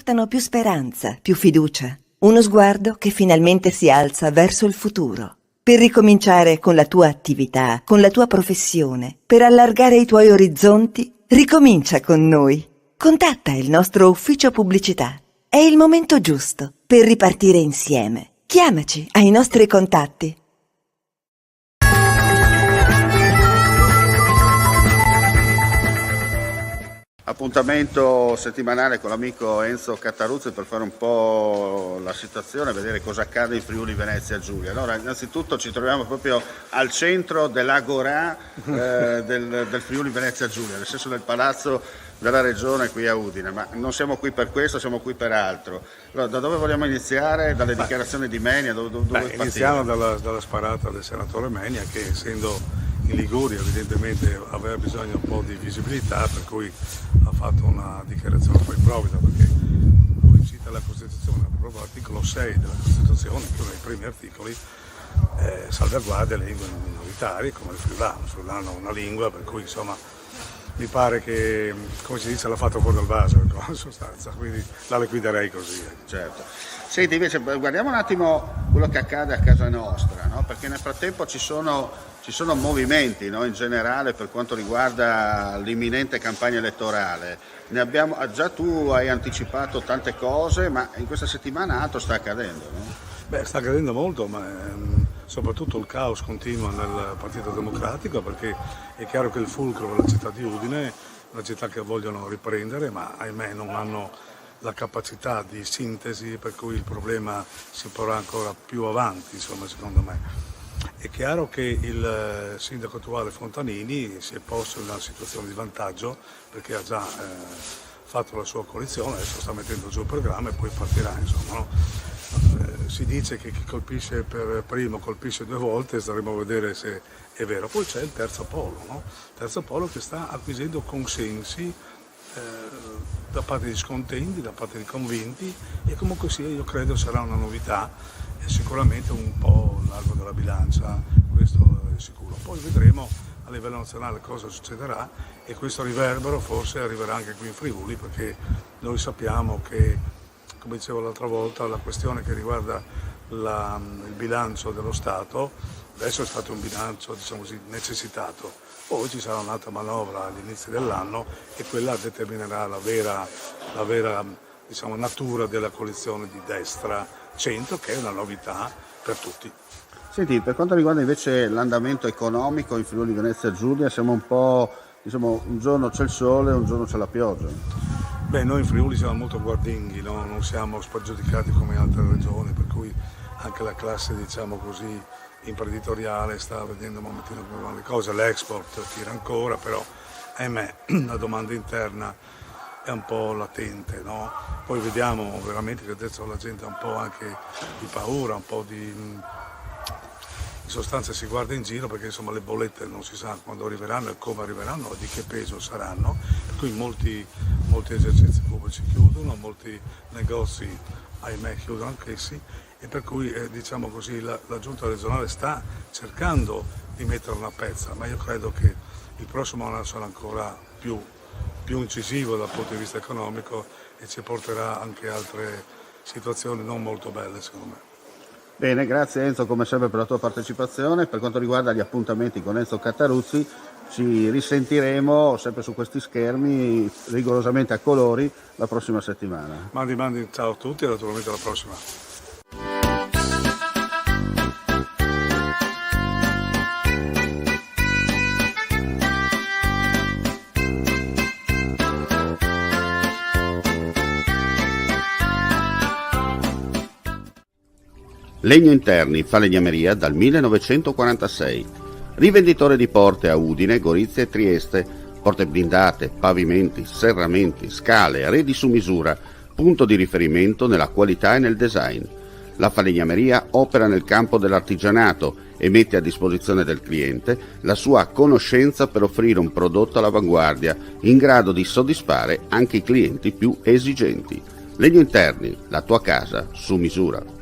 portano più speranza, più fiducia. Uno sguardo che finalmente si alza verso il futuro. Per ricominciare con la tua attività, con la tua professione, per allargare i tuoi orizzonti, ricomincia con noi. Contatta il nostro ufficio pubblicità. È il momento giusto per ripartire insieme. Chiamaci ai nostri contatti. Appuntamento settimanale con l'amico Enzo Cattaruzzi per fare un po' la situazione, vedere cosa accade in Friuli Venezia Giulia. Allora, innanzitutto ci troviamo proprio al centro dell'Agorà del Friuli Venezia Giulia, nel senso del palazzo della regione qui a Udine, ma non siamo qui per questo, siamo qui per altro. Allora, da dove vogliamo iniziare? Dalle dichiarazioni di Menia? Dove iniziamo dalla sparata del senatore Menia, che essendo in Liguria evidentemente aveva bisogno un po' di visibilità, per cui ha fatto una dichiarazione poi improvvida, perché lui cita la Costituzione, proprio l'articolo 6 della Costituzione, che è uno dei primi articoli, salvaguardia le lingue minoritarie come il friulano. Il friulano è una lingua, per cui insomma mi pare che, come si dice, l'ha fatto fuori dal vaso, in sostanza, quindi la liquiderei così. Certo. Senti, invece guardiamo un attimo quello che accade a casa nostra, no? Perché nel frattempo ci sono movimenti, no? In generale per quanto riguarda l'imminente campagna elettorale. Già tu hai anticipato tante cose, ma in questa settimana altro sta accadendo, no? Sta accadendo molto, ma soprattutto il caos continua nel Partito Democratico, perché è chiaro che il fulcro della città di Udine è una città che vogliono riprendere, ma ahimè non hanno la capacità di sintesi, per cui il problema si porrà ancora più avanti, insomma, secondo me. È chiaro che il sindaco attuale Fontanini si è posto in una situazione di vantaggio, perché ha già fatto la sua coalizione, adesso sta mettendo giù il programma e poi partirà, insomma, no? Si dice che chi colpisce per primo colpisce due volte, staremo a vedere se è vero. Poi c'è il terzo polo, no? Il terzo polo che sta acquisendo consensi da parte di scontenti, da parte di convinti, e comunque sia io credo sarà una novità e sicuramente un po' largo della bilancia, questo è sicuro. Poi vedremo a livello nazionale cosa succederà, e questo riverbero forse arriverà anche qui in Friuli, perché noi sappiamo che, come dicevo l'altra volta, la questione che riguarda il bilancio dello Stato adesso è stato un bilancio, diciamo così, necessitato. Poi ci sarà un'altra manovra all'inizio dell'anno e quella determinerà la vera diciamo, natura della coalizione di destra-centro, che è una novità per tutti. Senti, per quanto riguarda invece l'andamento economico in Friuli Venezia Giulia, siamo un po', diciamo, un giorno c'è il sole, un giorno c'è la pioggia. Noi in Friuli siamo molto guardinghi, no? Non siamo spregiudicati come in altre regioni, per cui anche la classe, diciamo così, imprenditoriale sta vedendo un momentino come vanno le cose. L'export tira ancora, però ahimè la domanda interna è un po' latente, no? Poi vediamo veramente che adesso la gente ha un po' anche di paura, un po' in sostanza si guarda in giro, perché insomma le bollette non si sa quando arriveranno e come arriveranno e di che peso saranno, per cui molti esercizi pubblici chiudono, molti negozi ahimè chiudono anch'essi, e per cui diciamo così la giunta regionale sta cercando di mettere una pezza, ma io credo che il prossimo anno sarà ancora più incisivo dal punto di vista economico e ci porterà anche altre situazioni non molto belle, secondo me. Bene, grazie Enzo come sempre per la tua partecipazione. Per quanto riguarda gli appuntamenti con Enzo Cattaruzzi, ci risentiremo sempre su questi schermi rigorosamente a colori la prossima settimana. Mandi, ciao a tutti e naturalmente alla prossima. Legno Interni, falegnameria dal 1946. Rivenditore di porte a Udine, Gorizia e Trieste. Porte blindate, pavimenti, serramenti, scale, arredi su misura. Punto di riferimento nella qualità e nel design. La falegnameria opera nel campo dell'artigianato e mette a disposizione del cliente la sua conoscenza per offrire un prodotto all'avanguardia in grado di soddisfare anche i clienti più esigenti. Legno Interni, la tua casa su misura.